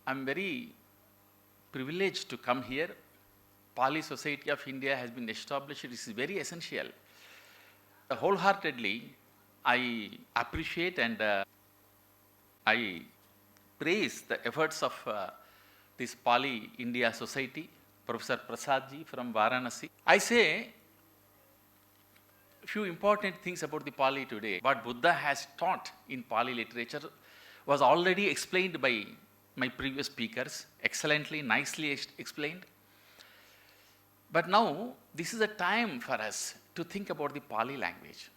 I'm very privileged to come here. Pali Society of India has been established. It is very essential. Wholeheartedly, I appreciate and I praise the efforts of this Pali India Society, Professor Prasadji from Varanasi. I say few important things about the Pali today. What Buddha has taught in Pali literature was already explained by my previous speakers, excellently, nicely explained. But now, this is a time for us to think about the Pali language.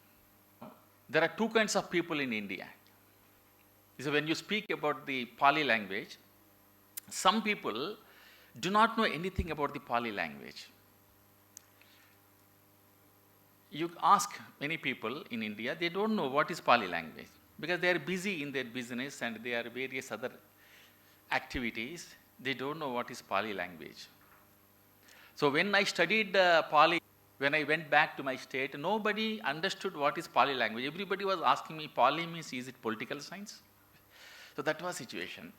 There are two kinds of people in India. So when you speak about the Pali language, some people do not know anything about the Pali language. You ask many people in India, they don't know what is Pali language because they are busy in their business and they are various other activities. They don't know what is Pali language. So when I studied Pali, when I went back to my state, nobody understood what is Pali language. Everybody was asking me, Pali means, is it political science? So that was the situation.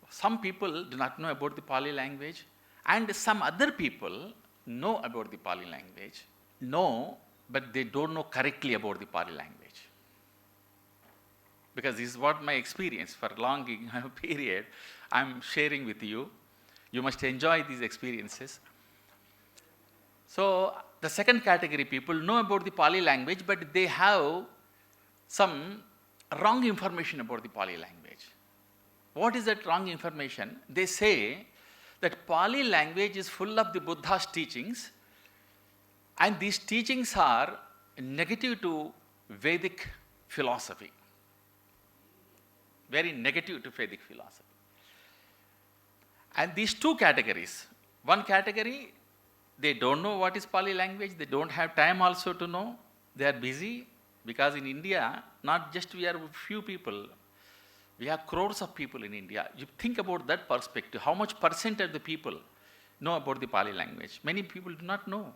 Some people do not know about the Pali language, and some other people know about the Pali language, but they don't know correctly about the Pali language. Because this is what my experience for a long period I'm sharing with you. You must enjoy these experiences. So the second category people know about the Pali language, but they have some wrong information about the Pali language. What is that wrong information? They say that Pali language is full of the Buddha's teachings, and these teachings are negative to Vedic philosophy. Very negative to Vedic philosophy. And these two categories, one category, they don't know what is Pali language, they don't have time also to know, they are busy, because in India, not just we are few people, we have crores of people in India. You think about that perspective, how much percent of the people know about the Pali language? Many people do not know,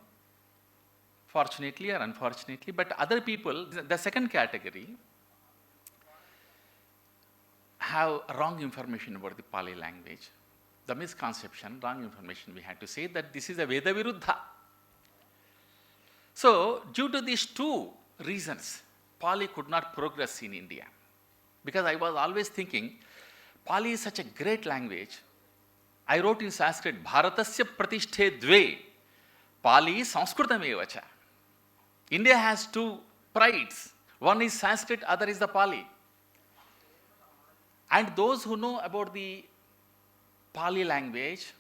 fortunately or unfortunately, but other people, the second category, have wrong information about the Pali language. The misconception, wrong information, we had to say that this is a Veda Viruddha. So, due to these two reasons, Pali could not progress in India. Because I was always thinking, Pali is such a great language. I wrote in Sanskrit, Bharatasya pratishthe dve, Pali Sanskrita-PALI-VISHVAM. India has two prides. One is Sanskrit, other is the Pali. And those who know about the Pali language,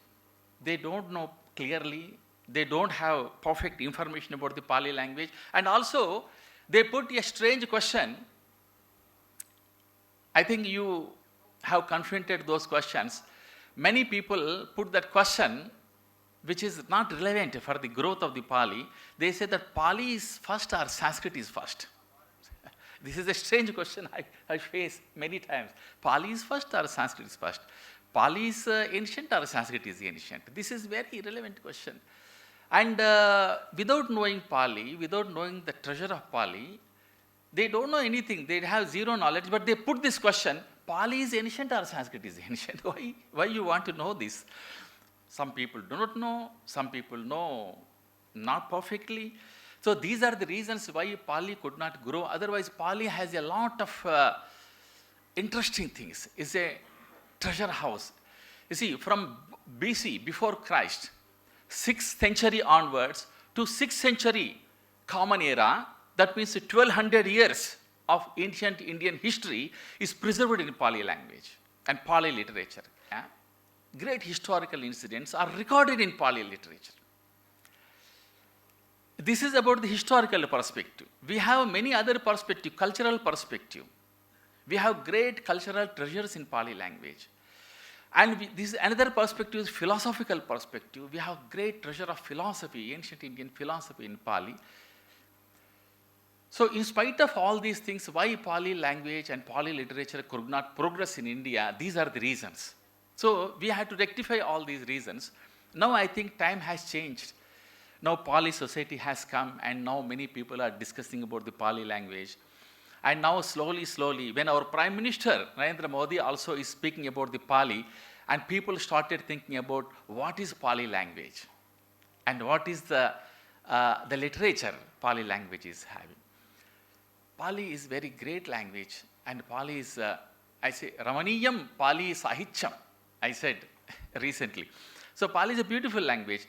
they don't know clearly, they don't have perfect information about the Pali language, and also they put a strange question. I think you have confronted those questions. Many people put that question which is not relevant for the growth of the Pali. They say that Pali is first or Sanskrit is first. This is a strange question I face many times. Pali is first or Sanskrit is first? Pali is ancient or Sanskrit is ancient? This is very relevant question. And without knowing Pali, without knowing the treasure of Pali, they don't know anything. They have zero knowledge, but they put this question, Pali is ancient or Sanskrit is ancient? Why you want to know this? Some people do not know, some people know not perfectly. So these are the reasons why Pali could not grow. Otherwise, Pali has a lot of interesting things. It's a treasure house. You see, from BC, before Christ, 6th century onwards to 6th century Common Era, that means 1200 years of ancient Indian history is preserved in Pali language and Pali literature. Yeah? Great historical incidents are recorded in Pali literature. This is about the historical perspective. We have many other perspectives, cultural perspective. We have great cultural treasures in Pali language. And this another perspective is philosophical perspective. We have great treasure of philosophy, ancient Indian philosophy in Pali. So in spite of all these things, why Pali language and Pali literature could not progress in India, these are the reasons. So we had to rectify all these reasons. Now I think time has changed. Now Pali society has come and now many people are discussing about the Pali language. And now slowly, when our Prime Minister, Narendra Modi, also is speaking about the Pali, And people started thinking about what is Pali language and what is the literature Pali language is having. Pali is very great language, and Pali is, I say, Ramaniyam Pali Sahityam, I said recently. So Pali is a beautiful language.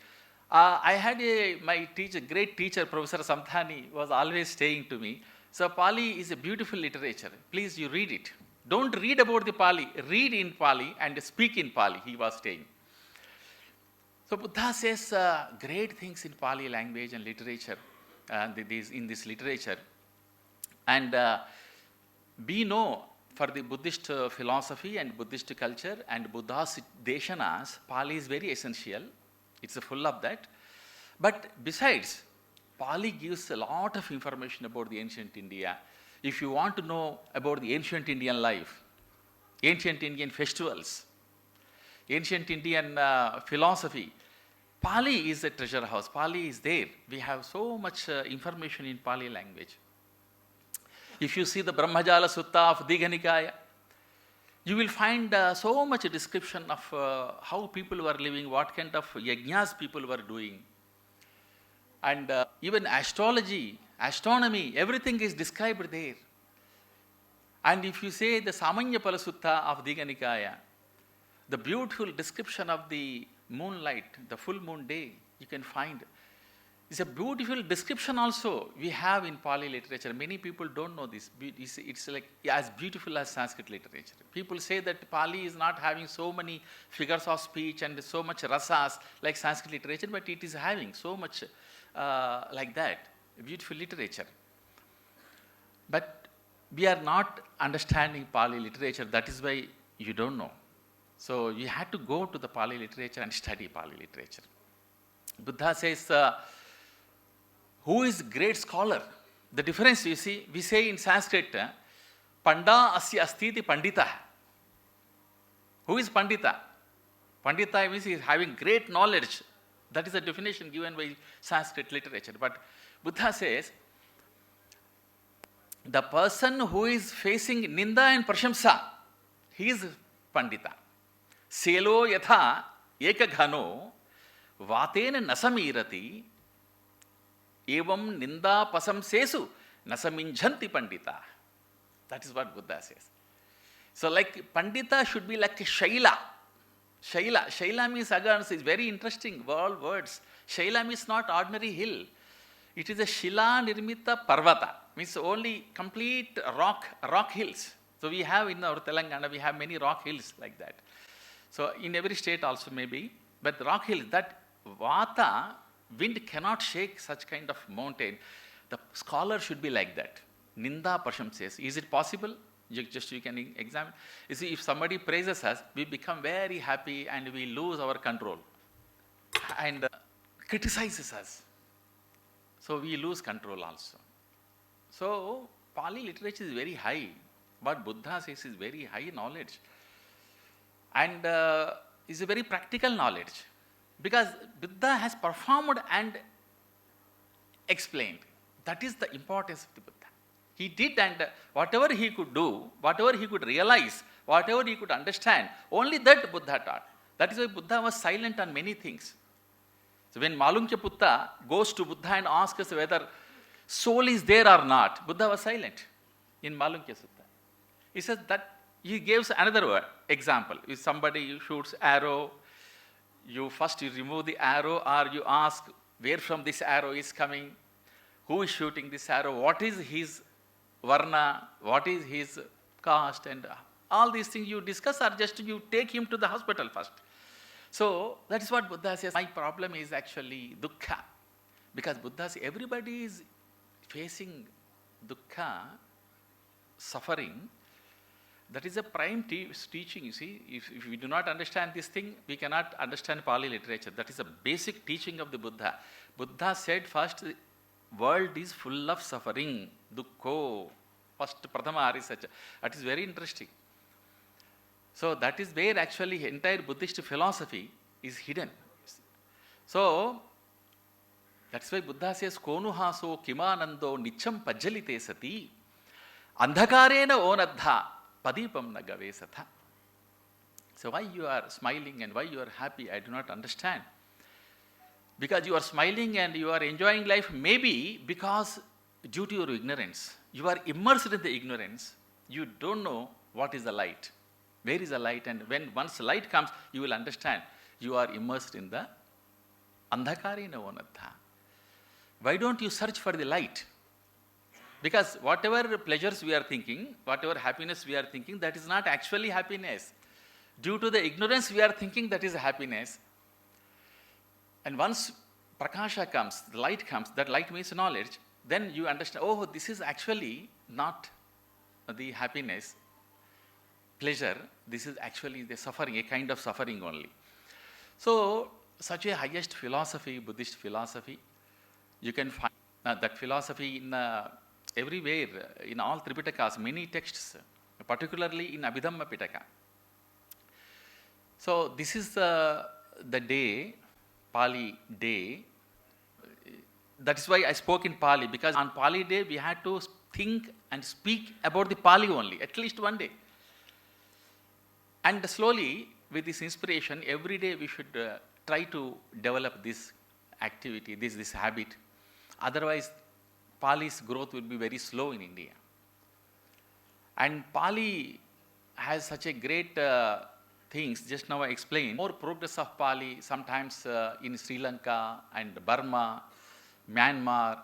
I had my teacher, great teacher, Professor Samthani, was always saying to me, so Pali is a beautiful literature. Please, you read it. Don't read about the Pali. Read in Pali and speak in Pali, he was saying. So Buddha says great things in Pali language and literature, in this literature. And we know for the Buddhist philosophy and Buddhist culture and Buddha's deshanas, Pali is very essential. It's full of that. But besides, Pali gives a lot of information about the ancient India. If you want to know about the ancient Indian life, ancient Indian festivals, ancient Indian philosophy, Pali is a treasure house. Pali is there. We have so much information in Pali language. If you see the Brahmajala Sutta of Digha Nikaya, you will find so much description of how people were living, what kind of yajnas people were doing. And even astrology, astronomy, everything is described there. And if you say the Samanyapala Sutta of Digha Nikaya, the beautiful description of the moonlight, the full moon day, you can find. It's a beautiful description also we have in Pali literature. Many people don't know this. It's like as beautiful as Sanskrit literature. People say that Pali is not having so many figures of speech and so much rasas like Sanskrit literature, but it is having so much like that, beautiful literature. But we are not understanding Pali literature. That is why you don't know. So you had to go to the Pali literature and study Pali literature. Buddha says, who is great scholar? The difference, you see, we say in Sanskrit, Panda asya astiti pandita. Who is Pandita? Pandita means he is having great knowledge. That is the definition given by Sanskrit literature. But Buddha says, the person who is facing ninda and prashamsa, he is Pandita. Selo yatha ekaghano vatena nasamirati evam ninda pasamsesu nasaminjhanti pandita. That is what Buddha says. So like Pandita should be like a Shaila. Shaila means again is very interesting words. Shaila means not ordinary hill. It is a Shila Nirmita Parvata, means only complete rock hills. So we have in our Telangana, we have many rock hills like that. So in every state also maybe, but rock hills, that Vata, wind cannot shake such kind of mountain. The scholar should be like that. Ninda Prasham says, is it possible? You can examine. You see, if somebody praises us, we become very happy and we lose our control. And criticizes us. So we lose control also. So Pali literature is very high. What Buddha says is very high knowledge. And is a very practical knowledge. Because Buddha has performed and explained. That is the importance of the Buddha. He did, and whatever he could do, whatever he could realize, whatever he could understand, only that Buddha taught. That is why Buddha was silent on many things. So when Malunkyaputta Putta goes to Buddha and asks whether soul is there or not, Buddha was silent in Malunkyaputta Sutta. He says that he gives another example. If somebody shoots arrow, you remove the arrow, or you ask where from this arrow is coming, who is shooting this arrow, what is his varna, what is his caste, and all these things you discuss, or just you take him to the hospital first. So that is what Buddha says. My problem is actually dukkha. Because Buddha says everybody is facing dukkha, suffering. That is a prime teaching, you see. If we do not understand this thing, we cannot understand Pali literature. That is a basic teaching of the Buddha. Buddha said first, the world is full of suffering, dukkho. First, Prathama Arisacha. That is very interesting. So that is where actually entire Buddhist philosophy is hidden. So that's why Buddha says, Konuhaso kimanando nicham pajjalite sati andhakarena onadha padipam nagave satha. So why you are smiling and why you are happy, I do not understand. Because you are smiling and you are enjoying life, maybe because due to your ignorance. You are immersed in the ignorance. You don't know what is the light. Where is the light? And when once light comes, you will understand you are immersed in the andhakarena vanatha. Why don't you search for the light? Because whatever pleasures we are thinking, whatever happiness we are thinking, that is not actually happiness. Due to the ignorance, we are thinking that is happiness. And once prakasha comes, the light comes, that light means knowledge, then you understand, oh, this is actually not the happiness, pleasure, this is actually the suffering, a kind of suffering only. So, such a highest philosophy, Buddhist philosophy, you can find that philosophy in everywhere, in all Tripitakas, many texts, particularly in Abhidhamma Pitaka. So, this is the day, Pali day. That is why I spoke in Pali, because on Pali day we had to think and speak about the Pali only, at least one day. And slowly, with this inspiration, every day we should try to develop this activity, this habit. Otherwise, Pali's growth will be very slow in India. And Pali has such a great things, just now I explained, more progress of Pali, sometimes in Sri Lanka and Burma, Myanmar,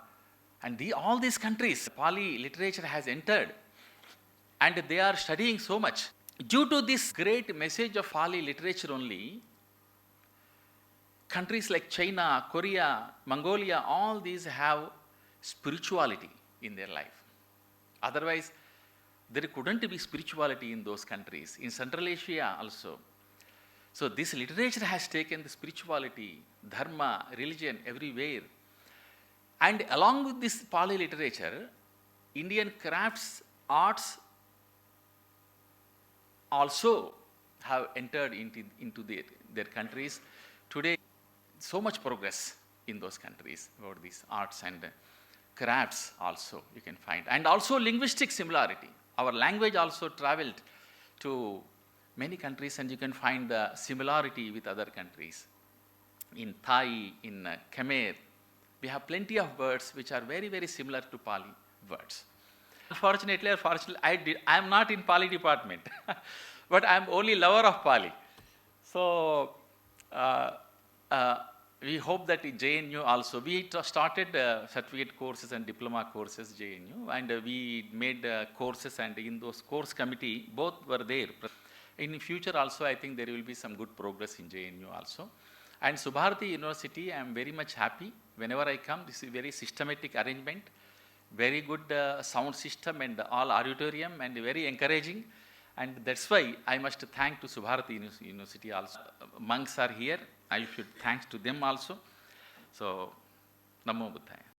and all these countries, Pali literature has entered and they are studying so much. Due to this great message of Pali literature only, countries like China, Korea, Mongolia, all these have spirituality in their life. Otherwise, there couldn't be spirituality in those countries. In Central Asia also. So this literature has taken the spirituality, dharma, religion everywhere. And along with this Pali literature, Indian crafts, arts also have entered into their countries. Today, so much progress in those countries about these arts and crafts also you can find. And also linguistic similarity. Our language also traveled to many countries and you can find the similarity with other countries. In Thai, in Khmer, we have plenty of words which are very, very similar to Pali words. Unfortunately or fortunately, I am not in Pali department, but I am only lover of Pali. So, we hope that in JNU also, we started certificate courses and diploma courses, JNU, and we made courses, and in those course committee, both were there. In the future also, I think there will be some good progress in JNU also. And Subharati University, I am very much happy. Whenever I come, this is very systematic arrangement, very good sound system and all auditorium, and very encouraging. And that's why I must thank to Subharati University also. Monks are here. I should thanks to them also. So, Namo Buddhaya.